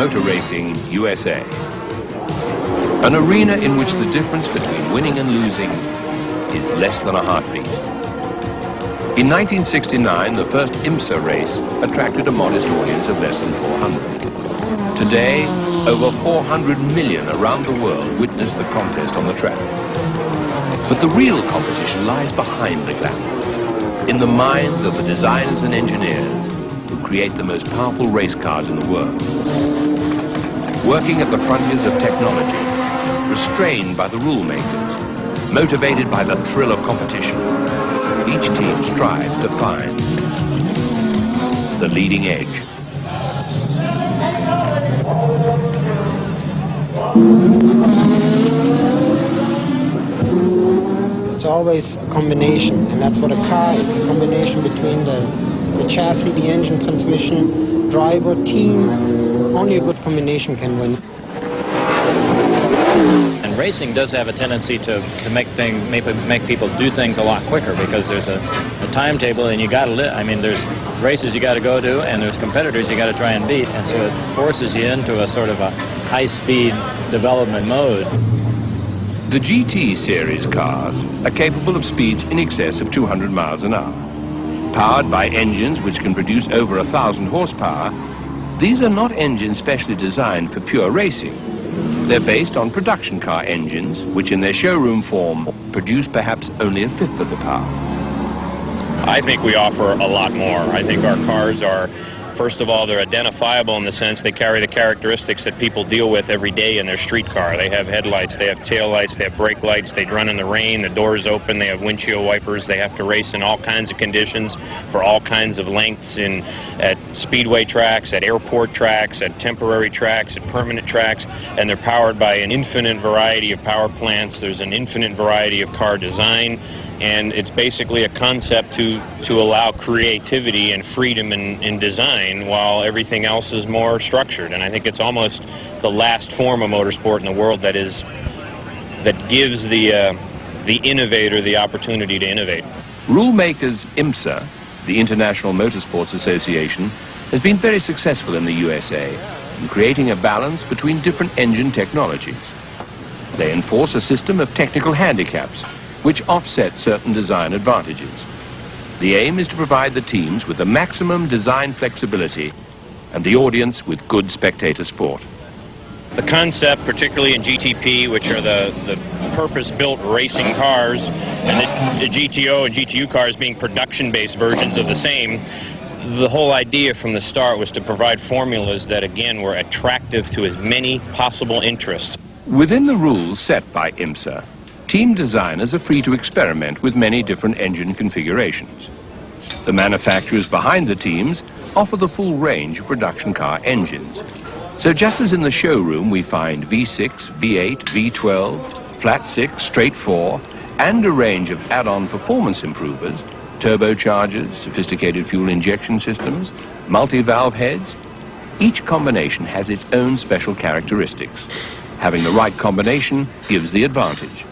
Motor Racing, USA. An arena in which the difference between winning and losing is less than a heartbeat. In 1969, the first IMSA race attracted a modest audience of less than 400. Today, over 400 million around the world witness the contest on the track. But the real competition lies behind the glamour, in the minds of the designers and engineers who create the most powerful race cars in the world. Working at the frontiers of technology, restrained by the rule makers, motivated by the thrill of competition, each team strives to find the leading edge. It's always a combination, and that's what a car is, a combination between the chassis, the engine, transmission, driver, team. Only a good combination can win. And racing does have a tendency to make people do things a lot quicker, because there's a timetable, and you got to I mean, there's races you got to go to, and there's competitors you got to try and beat, and so it forces you into a sort of a high-speed development mode. The GT series cars are capable of speeds in excess of 200 miles an hour. Powered by engines which can produce over 1,000 horsepower, these are not engines specially designed for pure racing. They're based on production car engines, which in their showroom form produce perhaps only a fifth of the power. I think we offer a lot more. I think our cars are, first of all, they're identifiable in the sense they carry the characteristics that people deal with every day in their street car. They have headlights, they have tail lights, they have brake lights, they run in the rain, the doors open, they have windshield wipers, they have to race in all kinds of conditions for all kinds of lengths at speedway tracks, at airport tracks, at temporary tracks, at permanent tracks, and they're powered by an infinite variety of power plants. There's an infinite variety of car design. And it's basically a concept to allow creativity and freedom in design while everything else is more structured. And I think it's almost the last form of motorsport in the world that gives the innovator the opportunity to innovate. Rule makers IMSA, the International Motorsports Association, has been very successful in the USA in creating a balance between different engine technologies. They enforce a system of technical handicaps which offset certain design advantages. The aim is to provide the teams with the maximum design flexibility and the audience with good spectator sport. The concept, particularly in GTP, which are the purpose-built racing cars, and the GTO and GTU cars being production-based versions of the same, the whole idea from the start was to provide formulas that, again, were attractive to as many possible interests. Within the rules set by IMSA, team designers are free to experiment with many different engine configurations. The manufacturers behind the teams offer the full range of production car engines. So just as in the showroom we find V6, V8, V12, flat 6, straight 4, and a range of add-on performance improvers, turbochargers, sophisticated fuel injection systems, multi-valve heads, each combination has its own special characteristics. Having the right combination gives the advantage.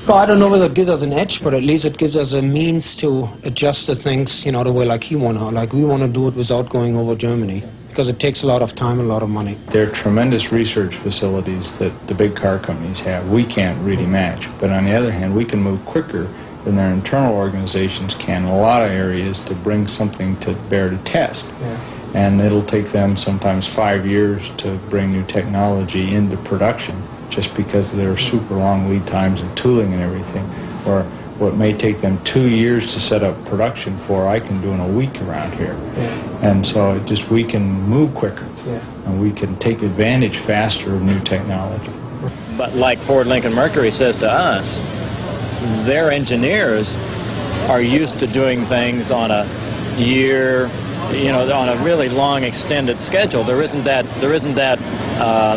Well, I don't know whether it gives us an edge, but at least it gives us a means to adjust the things, you know, the way like we want to do it without going over Germany, because it takes a lot of time and a lot of money. There are tremendous research facilities that the big car companies have. We can't really match, but on the other hand, we can move quicker than their internal organizations can in a lot of areas to bring something to bear to test. Yeah. And it'll take them sometimes 5 years to bring new technology into production, just because of their super long lead times and tooling and everything. Or what may take them 2 years to set up production for, I can do in a week around here. Yeah. And so we can move quicker. Yeah. And we can take advantage faster of new technology. But like Ford, Lincoln, Mercury says to us, their engineers are used to doing things on a year, you know, on a really long extended schedule. There isn't that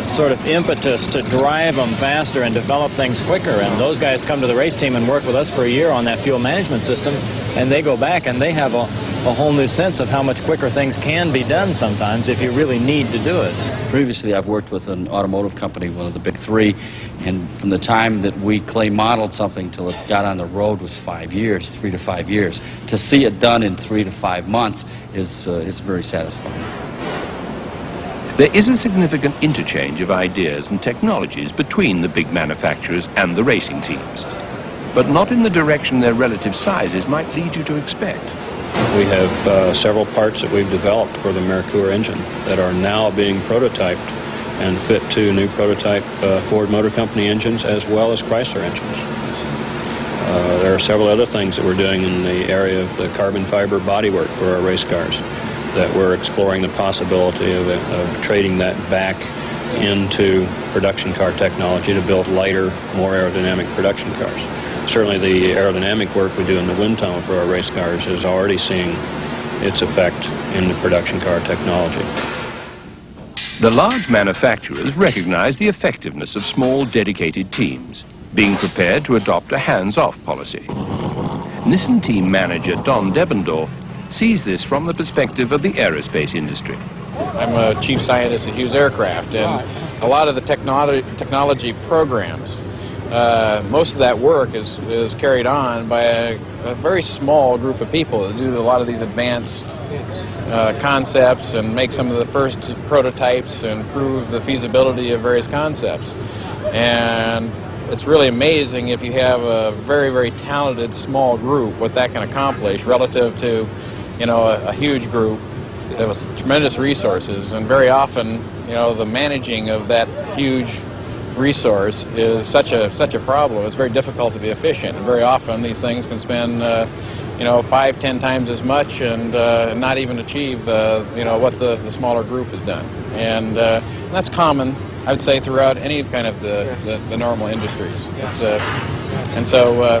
sort of impetus to drive them faster and develop things quicker. And those guys come to the race team and work with us for a year on that fuel management system, and they go back and they have a whole new sense of how much quicker things can be done sometimes if you really need to do it. Previously, I've worked with an automotive company, one of the big three, and from the time that we clay modeled something till it got on the road was 5 years, 3 to 5 years. To see it done in 3 to 5 months is very satisfying. There is a significant interchange of ideas and technologies between the big manufacturers and the racing teams, but not in the direction their relative sizes might lead you to expect. We have several parts that we've developed for the Mercure engine that are now being prototyped and fit to new prototype Ford Motor Company engines as well as Chrysler engines. There are several other things that we're doing in the area of the carbon fiber bodywork for our race cars that we're exploring the possibility of trading that back into production car technology to build lighter, more aerodynamic production cars. Certainly the aerodynamic work we do in the wind tunnel for our race cars is already seeing its effect in the production car technology. The large manufacturers recognize the effectiveness of small, dedicated teams, being prepared to adopt a hands-off policy. Nissan team manager Don Debendorf sees this from the perspective of the aerospace industry. I'm a chief scientist at Hughes Aircraft, and a lot of the technology programs, most of that work is carried on by a very small group of people that do a lot of these advanced concepts and make some of the first prototypes and prove the feasibility of various concepts. And it's really amazing if you have a very, very talented small group, what that can accomplish relative to, you know, a huge group with tremendous resources. And very often, you know, the managing of that huge resource is such a problem. It's very difficult to be efficient. And very often these things can spend, you know, 5-10 times as much and not even achieve you know, what the smaller group has done. And that's common, I would say, throughout any kind of the normal industries. And so,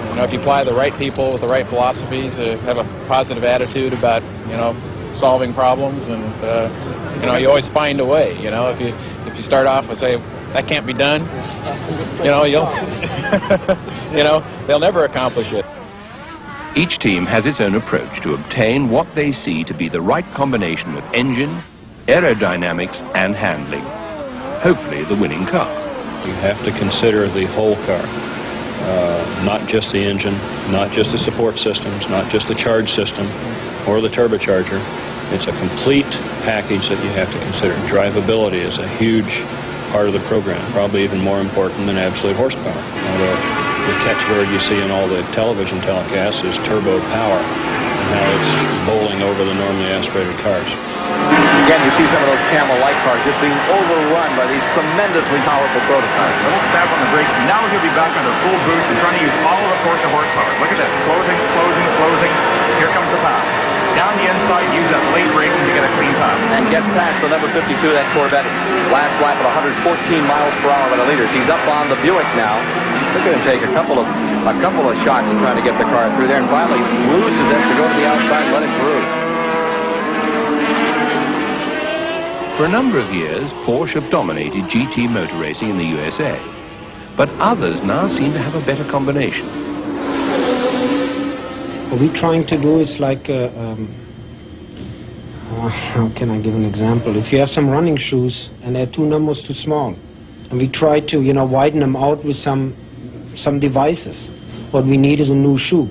you know, if you apply the right people with the right philosophies, have a positive attitude about, you know, solving problems, and you know, you always find a way. You know, if you start off with, say, that can't be done, you know, you know, they'll never accomplish it. Each team has its own approach to obtain what they see to be the right combination of engine, aerodynamics, and handling. Hopefully the winning car. You have to consider the whole car, not just the engine, not just the support systems, not just the charge system or the turbocharger. It's a complete package that you have to consider. Drivability is a huge part of the program, probably even more important than absolute horsepower. The catchword you see in all the television telecasts is turbo power, and how it's bowling over the normally aspirated cars. Again, you see some of those Camel light cars just being overrun by these tremendously powerful prototypes. Little step on the brakes. Now he'll be back under full boost and trying to use all of the Porsche horsepower. Look at this. Closing, closing, closing. Here comes the pass. Down the inside, use that late braking to get a clean pass. And gets past the number 52, that Corvette. Last lap at 114 miles per hour by the leaders. He's up on the Buick now. They're going to take a couple of shots trying to get the car through there, and finally loses it to go to the outside and let it through. For a number of years, Porsche have dominated GT motor racing in the USA, but others now seem to have a better combination. What we're trying to do is like, how can I give an example? If you have some running shoes and they're 2 numbers too small, and we try to, you know, widen them out with some devices, what we need is a new shoe.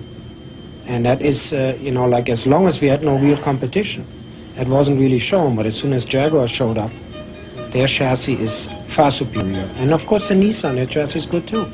And that is, you know, like as long as we had no real competition, it wasn't really shown, but as soon as Jaguar showed up, their chassis is far superior. And of course the Nissan, their chassis is good too.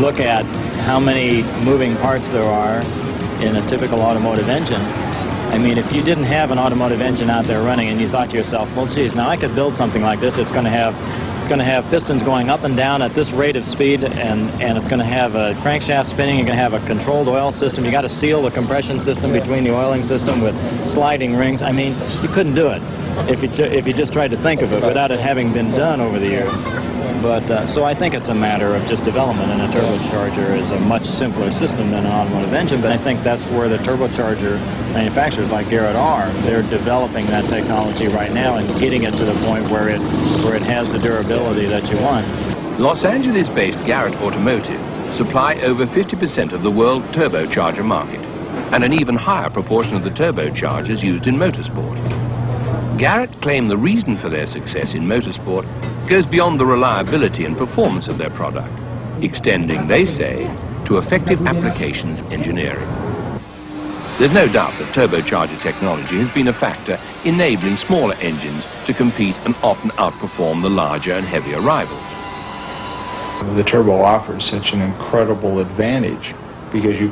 Look at how many moving parts there are in a typical automotive engine, I mean, if you didn't have an automotive engine out there running and you thought to yourself, well, geez, now I could build something like this. It's going to have pistons going up and down at this rate of speed, and it's going to have a crankshaft spinning. You're going to have a controlled oil system. You got to seal the compression system between the oiling system with sliding rings. I mean, you couldn't do it if you just tried to think of it without it having been done over the years. But so I think it's a matter of just development, and a turbocharger is a much simpler system than an automotive engine. But I think that's where the turbocharger manufacturers like Garrett are. They're developing that technology right now and getting it to the point where it has the durability that you want. Los Angeles-based Garrett Automotive supply over 50% of the world turbocharger market, and an even higher proportion of the turbochargers used in motorsport. Garrett claim the reason for their success in motorsport goes beyond the reliability and performance of their product, extending, they say, to effective applications engineering. There's no doubt that turbocharger technology has been a factor enabling smaller engines to compete and often outperform the larger and heavier rivals. The turbo offers such an incredible advantage because you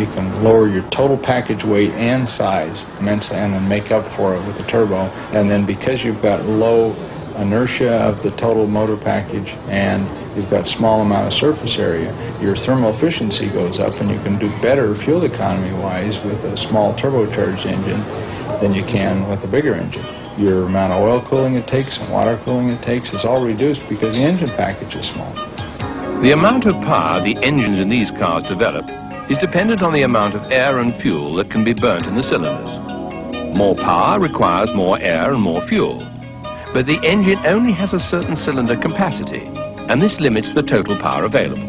can lower your total package weight and size immensely and then make up for it with the turbo. And then because you've got low inertia of the total motor package and you've got small amount of surface area, your thermal efficiency goes up and you can do better fuel economy wise with a small turbocharged engine than you can with a bigger engine. Your amount of oil cooling it takes and water cooling it takes is all reduced because the engine package is small. The amount of power the engines in these cars develop is dependent on the amount of air and fuel that can be burnt in the cylinders. More power requires more air and more fuel. But the engine only has a certain cylinder capacity, and this limits the total power available.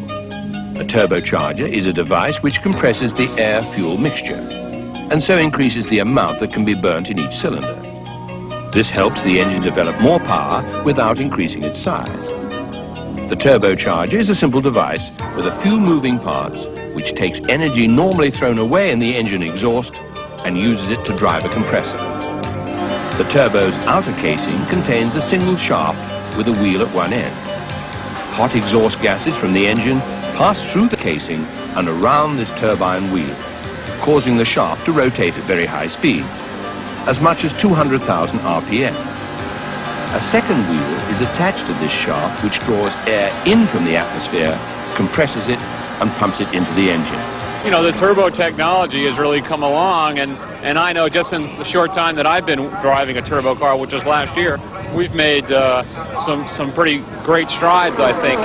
A turbocharger is a device which compresses the air-fuel mixture, and so increases the amount that can be burnt in each cylinder. This helps the engine develop more power without increasing its size. The turbocharger is a simple device with a few moving parts which takes energy normally thrown away in the engine exhaust and uses it to drive a compressor. The turbo's outer casing contains a single shaft with a wheel at one end. Hot exhaust gases from the engine pass through the casing and around this turbine wheel, causing the shaft to rotate at very high speeds, as much as 200,000 RPM. A second wheel is attached to this shaft which draws air in from the atmosphere, compresses it, and pumps it into the engine. You know, the turbo technology has really come along, and I know just in the short time that I've been driving a turbo car, which was last year, we've made some pretty great strides, I think.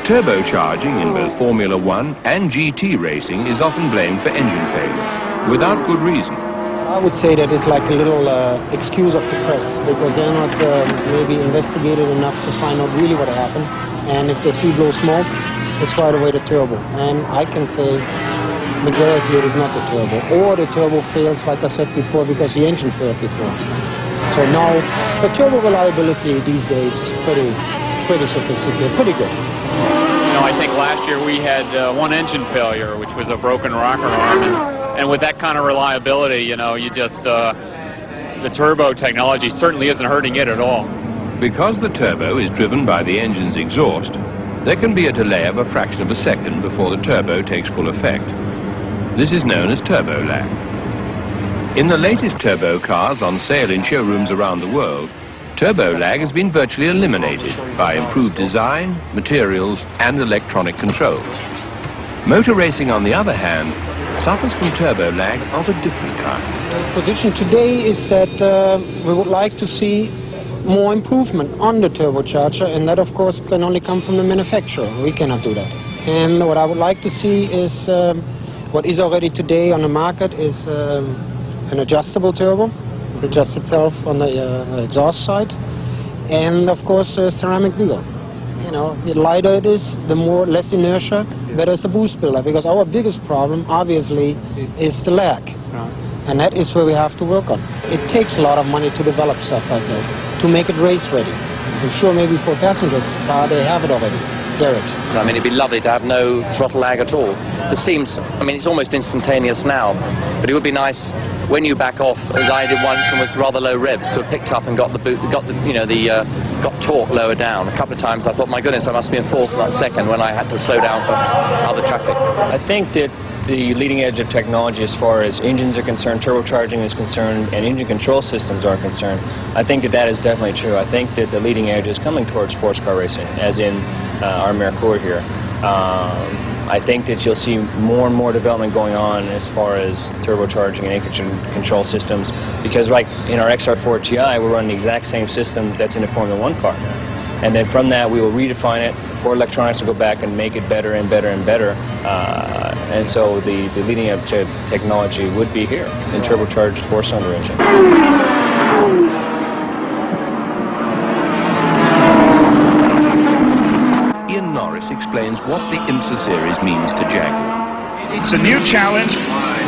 Turbocharging in both Formula One and GT racing is often blamed for engine failure, without good reason. I would say that it's like a little excuse of the press, because they're not maybe investigated enough to find out really what happened. And if they see blow smoke, it's right away the turbo. And I can say majority it is not the turbo. Or the turbo fails, like I said before, because the engine failed before. So now the turbo reliability these days is pretty sophisticated, pretty good. You know, I think last year we had one engine failure, which was a broken rocker arm. And with that kind of reliability, you know, you just, the turbo technology certainly isn't hurting it at all. Because the turbo is driven by the engine's exhaust, there can be a delay of a fraction of a second before the turbo takes full effect. This is known as turbo lag. In the latest turbo cars on sale in showrooms around the world, turbo lag has been virtually eliminated by improved design, materials, and electronic controls. Motor racing, on the other hand, suffers from turbo lag of a different kind. The position today is that we would like to see more improvement on the turbocharger, and that of course can only come from the manufacturer. We cannot do that. And what I would like to see is what is already today on the market is an adjustable turbo. It adjusts itself on the exhaust side, and of course a ceramic wheel. You know, the lighter it is, the less inertia, better is the boost builder, because our biggest problem obviously is the lag. And that is where we have to work on. It takes a lot of money to develop stuff like that, to make it race ready. I'm sure maybe for passengers, they have it already. Garrett. I mean, it'd be lovely to have no throttle lag at all. The seems, I mean, it's almost instantaneous now, but it would be nice when you back off, as I did once and with rather low revs, to have picked up and got torque lower down. A couple of times I thought, my goodness, I must be in fourth, not second, when I had to slow down for other traffic. I think that the leading edge of technology as far as engines are concerned, turbocharging is concerned, and engine control systems are concerned. I think that that is definitely true. I think that the leading edge is coming towards sports car racing, as in our Merkur here. I think that you'll see more and more development going on as far as turbocharging and engine control systems, because like in our XR4 TI, we're running the exact same system that's in a Formula One car. And then from that, we will redefine it. Ford Electronics will go back and make it better and better and better. And so the leading edge of technology would be here in turbocharged four-cylinder engine. Explains what the IMSA series means to Jaguar. It's a new challenge.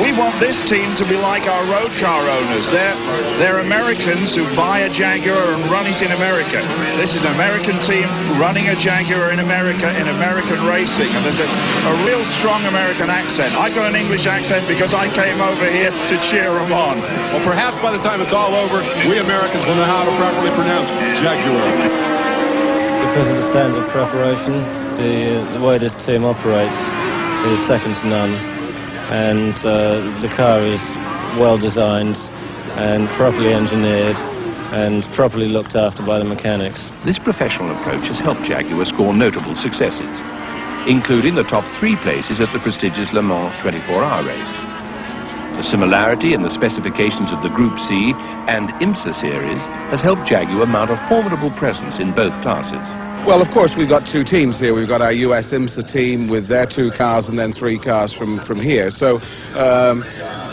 We want this team to be like our road car owners. They're Americans who buy a Jaguar and run it in America. This is an American team running a Jaguar in America in American racing. And there's a real strong American accent. I've got an English accent because I came over here to cheer them on. Well, perhaps by the time it's all over, we Americans will know how to properly pronounce Jaguar. Because of the standard preparation, the way this team operates is second to none, and the car is well designed and properly engineered and properly looked after by the mechanics. This professional approach has helped Jaguar score notable successes, including the top 3 places at the prestigious Le Mans 24-hour race. The similarity in the specifications of the Group C and IMSA series has helped Jaguar mount a formidable presence in both classes. Well, of course, we've got 2 teams here. We've got our US IMSA team with their 2 cars and then 3 cars from here. So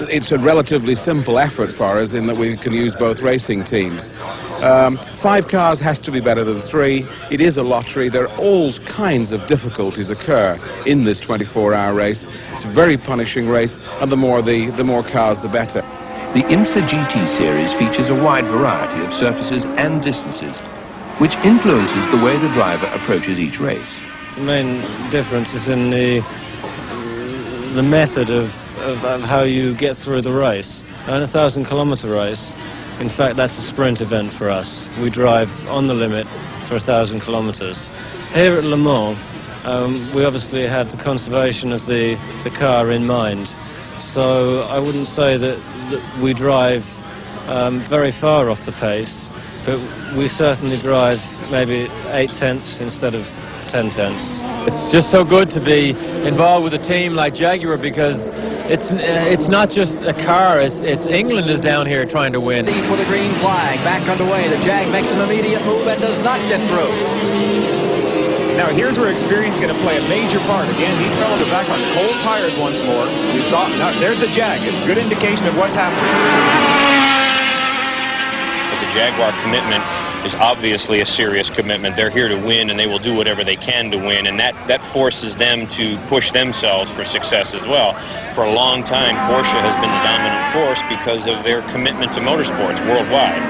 it's a relatively simple effort for us in that we can use both racing teams. 5 cars has to be better than 3. It is a lottery. There are all kinds of difficulties occur in this 24-hour race. It's a very punishing race, and the more cars, the better. The IMSA GT series features a wide variety of surfaces and distances, which influences the way the driver approaches each race. The main difference is in the method of how you get through the race. In a 1,000-kilometer race, in fact, that's a sprint event for us. We drive on the limit for 1,000 kilometers. Here at Le Mans, we obviously had the conservation of the car in mind. So I wouldn't say that we drive very far off the pace, but we certainly drive maybe 8/10 instead of 10/10. It's just so good to be involved with a team like Jaguar, because it's not just a car, it's England is down here trying to win. For the green flag, back underway. The Jag makes an immediate move and does not get through. Now here's where experience is going to play a major part. Again, these fellows are back on cold tires once more. We saw, now there's the Jag. It's a good indication of what's happening. The Jaguar commitment is obviously a serious commitment. They're here to win, and they will do whatever they can to win, and that forces them to push themselves for success as well. For a long time, Porsche has been the dominant force because of their commitment to motorsports worldwide.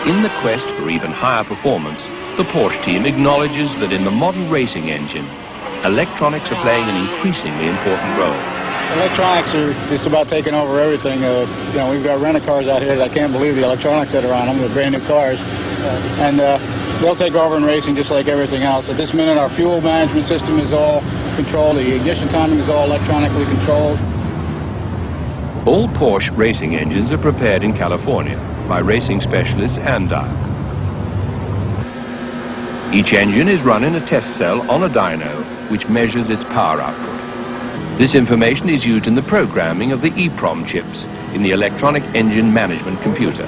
In the quest for even higher performance, the Porsche team acknowledges that in the modern racing engine, electronics are playing an increasingly important role. Electronics are just about taking over everything. You know, we've got rent-a-cars out here that I can't believe the electronics that are on them. They're brand new cars. And they'll take over in racing just like everything else. At this minute, our fuel management system is all controlled. The ignition timing is all electronically controlled. All Porsche racing engines are prepared in California by racing specialists Andile. Each engine is run in a test cell on a dyno, which measures its power output. This information is used in the programming of the EEPROM chips in the electronic engine management computer.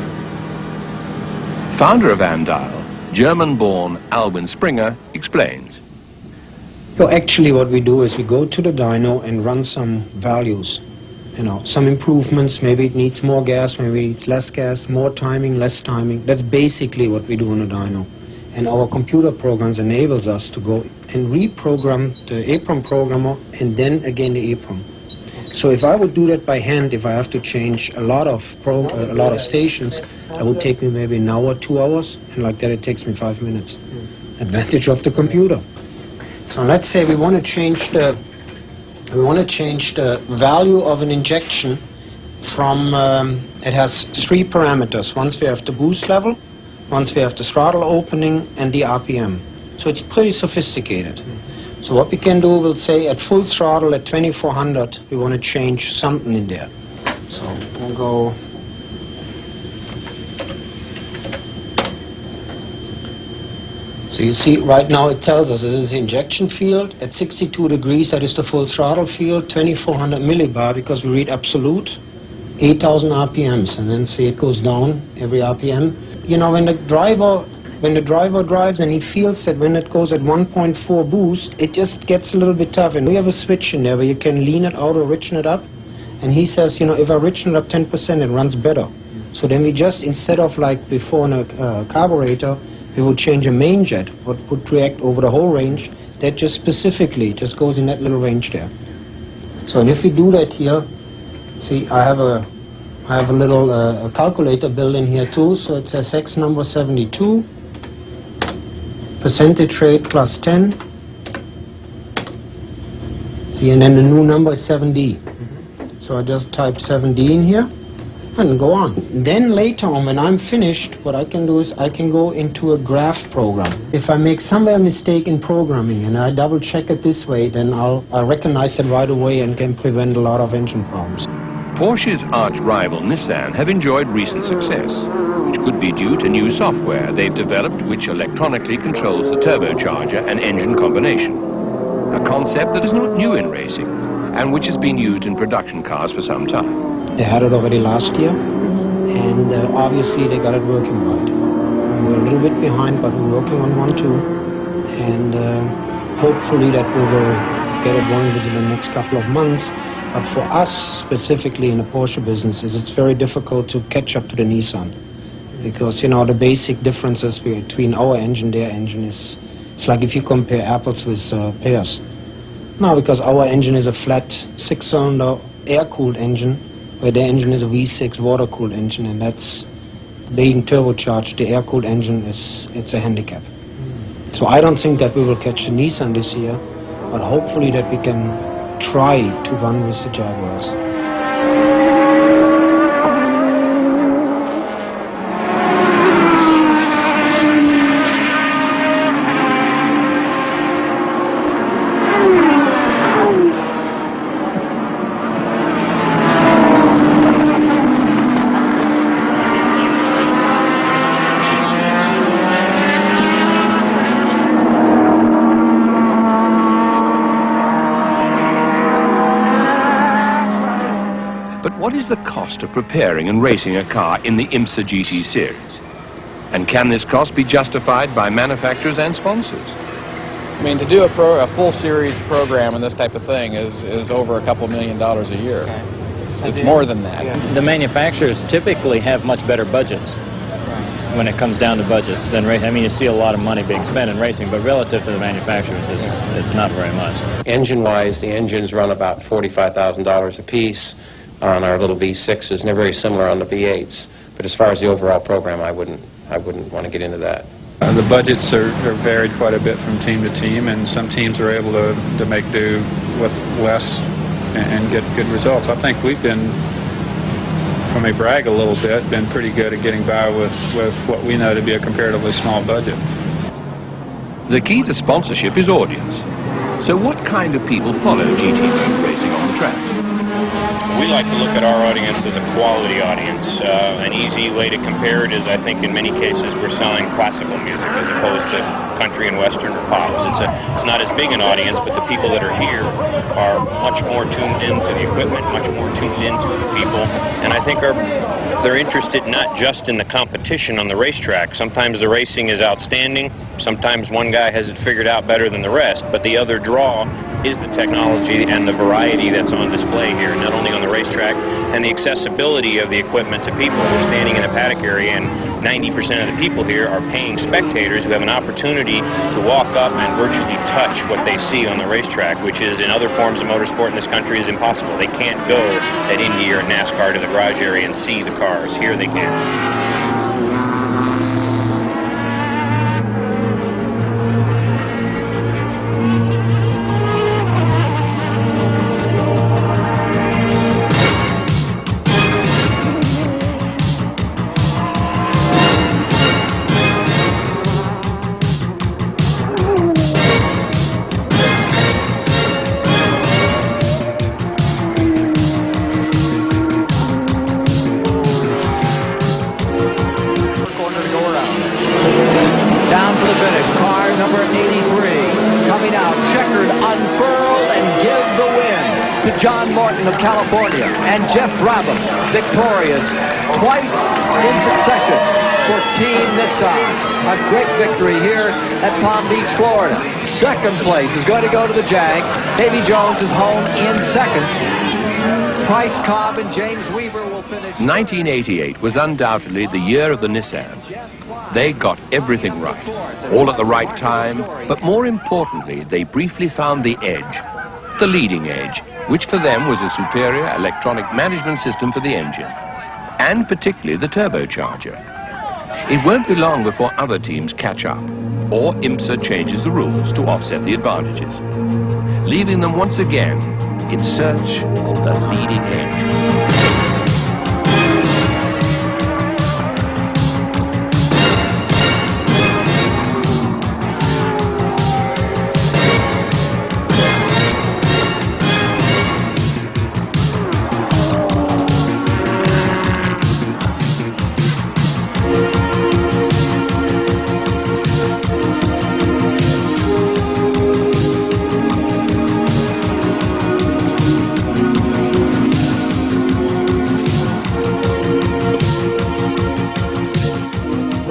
Founder of Andile, German-born Alwin Springer, explains. So actually what we do is we go to the dyno and run some values. You know, some improvements, maybe it needs more gas, maybe it needs less gas, more timing, less timing. That's basically what we do on a dyno. And our computer programs enables us to go and reprogram the EEPROM programmer and then again the EEPROM. So if I would do that by hand, if I have to change a lot of stations, it would take me maybe an hour, 2 hours, and like that it takes me 5 minutes. Advantage of the computer. So let's say we want to change the value of an injection from it has 3 parameters. Once we have the boost level, once we have the throttle opening and the RPM. So it's pretty sophisticated. So what we can do, we'll say at full throttle at 2400, we want to change something in there. So we'll go. So you see right now it tells us this is the injection field. At 62 degrees, that is the full throttle field, 2400 millibar, because we read absolute, 8,000 RPMs, and then see it goes down every RPM. You know, when the driver drives and he feels that when it goes at 1.4 boost, it just gets a little bit tough. And we have a switch in there where you can lean it out or richen it up. And he says, you know, if I richen it up 10%, it runs better. So then we just, instead of like before in a carburetor, we would change a main jet, what would react over the whole range. That just specifically just goes in that little range there. So and if we do that here, see, I have a little a calculator built in here too. So it says hex number 72, percentage rate plus 10. See, and then the new number is 7D. So I just type 7D in here and go on. Then later on, when I'm finished, what I can do is I can go into a graph program. If I make somewhere a mistake in programming and I double check it this way, then I'll recognize it right away and can prevent a lot of engine problems. Porsche's arch-rival Nissan have enjoyed recent success, which could be due to new software they've developed which electronically controls the turbocharger and engine combination, a concept that is not new in racing and which has been used in production cars for some time. They had it already last year, and obviously they got it working right. And we're a little bit behind, but we're working on one too, and hopefully that we will get it running within the next couple of months. But for us, specifically in the Porsche businesses, it's very difficult to catch up to the Nissan, because, you know, the basic differences between our engine, their engine is, it's like if you compare apples with pears. No, because our engine is a flat six-cylinder air-cooled engine, where their engine is a V6 water-cooled engine, and that's being turbocharged. The air-cooled engine it's a handicap. So I don't think that we will catch the Nissan this year, but hopefully that we can try to run with the Jaguars. What is the cost of preparing and racing a car in the IMSA GT series? And can this cost be justified by manufacturers and sponsors? I mean, to do a full series program and this type of thing is over a couple $1 million a year. Okay. It's more than that. Yeah. The manufacturers typically have much better budgets when it comes down to budgets than racing. I mean, you see a lot of money being spent in racing, but relative to the manufacturers, it's not very much. Engine-wise, the engines run about $45,000 a piece on our little V6s, and they're very similar on the V8s. But as far as the overall program, I wouldn't want to get into that. The budgets are varied quite a bit from team to team, and some teams are able to make do with less and get good results. I think we've been, if I may brag a little bit, been pretty good at getting by with what we know to be a comparatively small budget. The key to sponsorship is audience. So what kind of people follow GT motor racing on the track? We like to look at our audience as a quality audience. An easy way to compare it is, I think, in many cases we're selling classical music as opposed to country and western or pops. It's not as big an audience, but the people that are here are much more tuned into the equipment, much more tuned into the people, and I think they're interested not just in the competition on the racetrack. Sometimes the racing is outstanding. Sometimes one guy has it figured out better than the rest, but the other draw is the technology and the variety that's on display here, not only on the racetrack, and the accessibility of the equipment to people. We're standing in a paddock area, and 90% of the people here are paying spectators who have an opportunity to walk up and virtually touch what they see on the racetrack, which is in other forms of motorsport in this country is impossible. They can't go at Indy or NASCAR to the garage area and see the cars. Here they can. to John Morton of California and Jeff Brabham, victorious twice in succession for Team Nissan. A great victory here at Palm Beach, Florida. Second place is going to go to the Jag. Davy Jones is home in second. Price Cobb and James Weaver will finish. 1988 was undoubtedly the year of the Nissan. They got everything right, all at the right time, but more importantly, they briefly found the edge, the leading edge, which for them was a superior electronic management system for the engine, and particularly the turbocharger. It won't be long before other teams catch up, or IMSA changes the rules to offset the advantages, leaving them once again in search of the leading edge.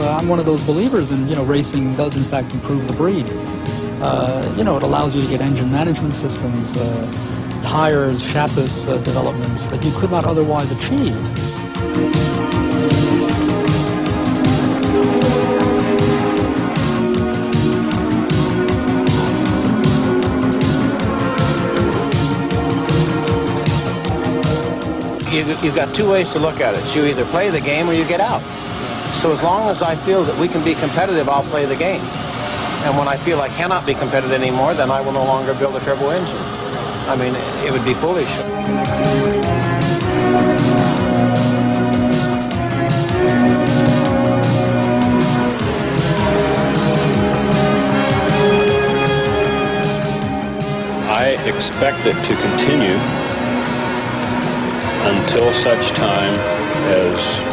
I'm one of those believers in, racing does in fact improve the breed. It allows you to get engine management systems, tires, chassis developments that you could not otherwise achieve. You've got two ways to look at it. You either play the game or you get out. So as long as I feel that we can be competitive, I'll play the game. And when I feel I cannot be competitive anymore, then I will no longer build a turbo engine. I mean, it would be foolish. I expect it to continue until such time as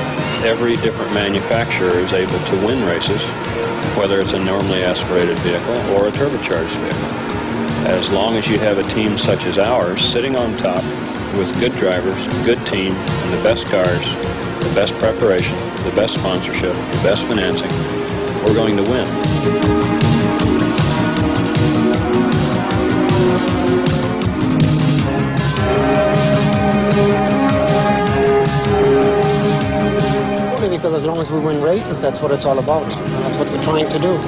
every different manufacturer is able to win races, whether it's a normally aspirated vehicle or a turbocharged vehicle. As long as you have a team such as ours sitting on top with good drivers, good team, and the best cars, the best preparation, the best sponsorship, the best financing, we're going to win. Because as long as we win races, that's what it's all about. That's what we're trying to do.